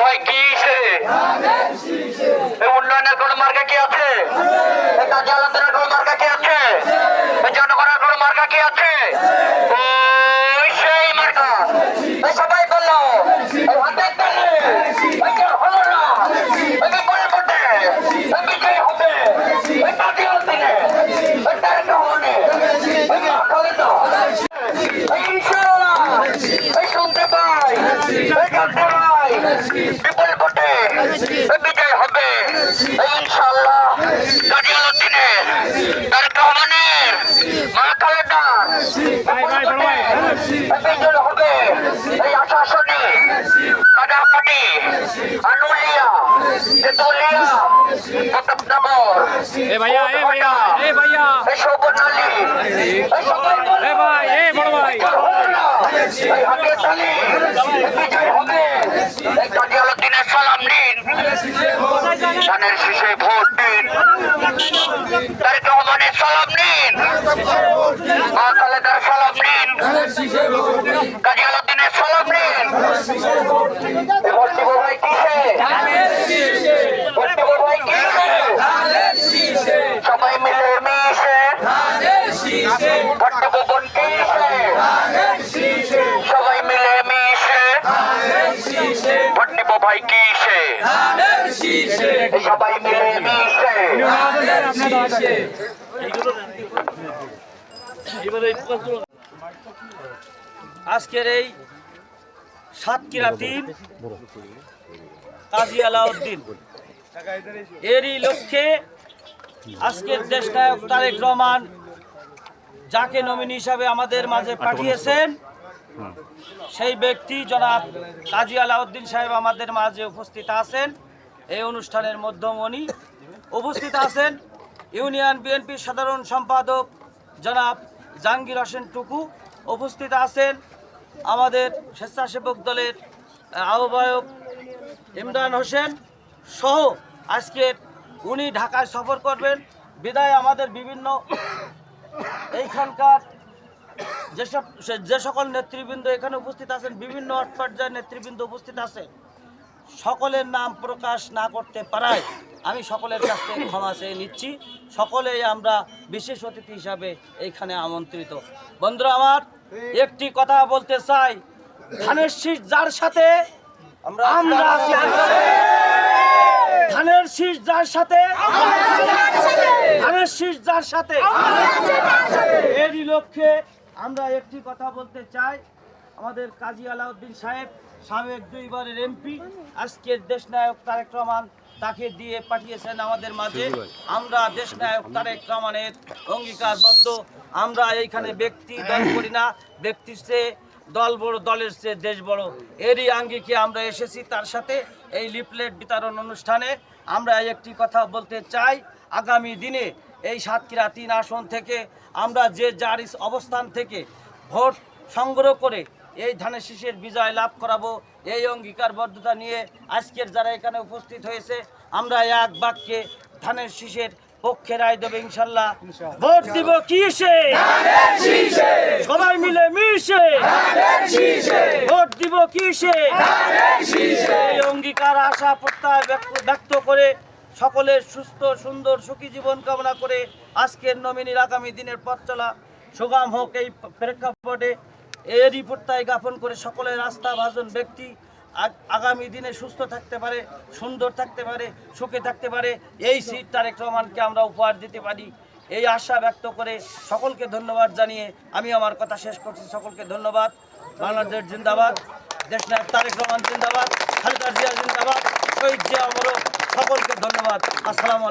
ভাই কি উন্নয়নের কোন মার্কা কি আছে? কাজী আলাদার কোন মার্কা কি আছে? জনগণের কোন মার্কা কি আছে? ওই সেই মার্কা সবাই বললো হাতের তালে হলো না বিপুল ভোটে বিজয় হবে কাজী আলাদারে তারেক রহমানে ইনশাআল্লাহ শুনতে পাই জানতে পাই বিপুল ভোটে বিজয় হবে ইনশাআল্লাহ। কাজী আলাউদ্দিনের তারেক রহমানের মা খালেদার বিজয় হবে এই আশাসনী কাটাকাটি আনুলিয়া তেতুলিয়া প্রতাপনগর শোভনালী বিজয় হবে কাজী আলাউদ্দিনের সালাম নিন ধানের শীষে ভোট দিন তারেক রহমানের সালাম নিন মা খালেদার সালাম নিন কাজী আলাউদ্দিনের সালাম নিন। ভোট দিব ভাই কিসে? ভোট দিব ভাই কিসে? সবাই মিলে মিশে ভোট দিব বোন কিসে? সবাই মিলে মিশে ভোট দিব ভাই কিসে? সবাই মিলে মিশে। আজকের এই সাতক্ষীরা ৩ কাজী আলাউদ্দিন এরই লক্ষ্যে আজকের দেশনায়ক তারেক রহমান যাকে নমিনি হিসাবে আমাদের মাঝে পাঠিয়েছেন সেই ব্যক্তি জনাব কাজী আলাউদ্দিন সাহেব আমাদের মাঝে উপস্থিত আছেন। এই অনুষ্ঠানের মধ্যমণি উপস্থিত আছেন ইউনিয়ন বিএনপির সাধারণ সম্পাদক জনাব জাহাঙ্গীর হোসেন টুকু, উপস্থিত আছেন আমাদের স্বেচ্ছাসেবক দলের আহ্বায়ক ইমরান হোসেন সহ আজকের উনি ঢাকায় সফর করবেন বিদায় আমাদের বিভিন্ন এইখানকার যে সকল নেতৃবৃন্দ এখানে উপস্থিত আছেন, বিভিন্ন পর্যায়ের নেতৃবৃন্দ উপস্থিত আছে, সকলের নাম প্রকাশ না করতে পারায় আমি সকলের কাছ থেকে ক্ষমা চেয়ে নিচ্ছি। সকলেই আমরা বিশেষ অতিথি হিসাবে এইখানে আমন্ত্রিত। বন্ধুরা আমার একটি কথা বলতে চাই, ধানের শীষ যার সাথে আমরা আছি, ধানের শীষ যার সাথে, ধানের শীষ যার সাথে, এরই লক্ষ্যে আমরা একটি কথা বলতে চাই। আমাদের কাজী আলাউদ্দিন সাহেব সাবেক 2 বারের এমপি, আজকের দেশনায়ক তারেক রহমান তাকে দিয়ে পাঠিয়েছেন আমাদের মাঝে। আমরা দেশনায়ক তারেক রহমানের অঙ্গীকারবদ্ধ। আমরা এইখানে ব্যক্তি দল করি না, ব্যক্তির চেয়ে দল বড়, দলের চেয়ে দেশ বড়, এরই আঙ্গিকে আমরা এসেছি তার সাথে এই লিফলেট বিতরণ অনুষ্ঠানে। আমরা একটি কথা বলতে চাই, আগামী দিনে এই সাতক্ষীরা 3 আসন থেকে আমরা যে যার অবস্থান থেকে ভোট সংগ্রহ করে এই ধানের শীষের বিজয় লাভ করাবো, এই অঙ্গীকারবদ্ধতা নিয়ে আজকের যারা এখানে উপস্থিত হয়েছে আমরা এক বাক্যে ধানের শীষের পক্ষে রায় দেবে ইনশাল্লাহ। ভোট দিব কিসে? সবাই মিলে মিশে ভোট দিব কিসে? এই অঙ্গীকার আশা প্রত্যয় ব্যক্ত করে সকলের সুস্থ সুন্দর সুখী জীবন কামনা করে আজকের নমিনির আগামী দিনের পথ চলা সুগম হোক এই প্রেক্ষাপটে এরই প্রত্যয় জ্ঞাপন করে সকলের আস্থাভাজন ব্যক্তি আগামী দিনে সুস্থ থাকতে পারে, সুন্দর থাকতে পারে, সুখে থাকতে পারে, এই সিট তারেক রহমানকে আমরা উপহার দিতে পারি, এই আশা ব্যক্ত করে সকলকে ধন্যবাদ জানিয়ে আমি আমার কথা শেষ করছি। সকলকে ধন্যবাদ। বাংলাদেশ জিন্দাবাদ, দেশনায়ক তারেক রহমান জিন্দাবাদ, খালেদা জিয়া জিন্দাবাদ, শহীদ জিয়া অমর, সকলকে ধন্যবাদ। আসসালামু আলাইকুম।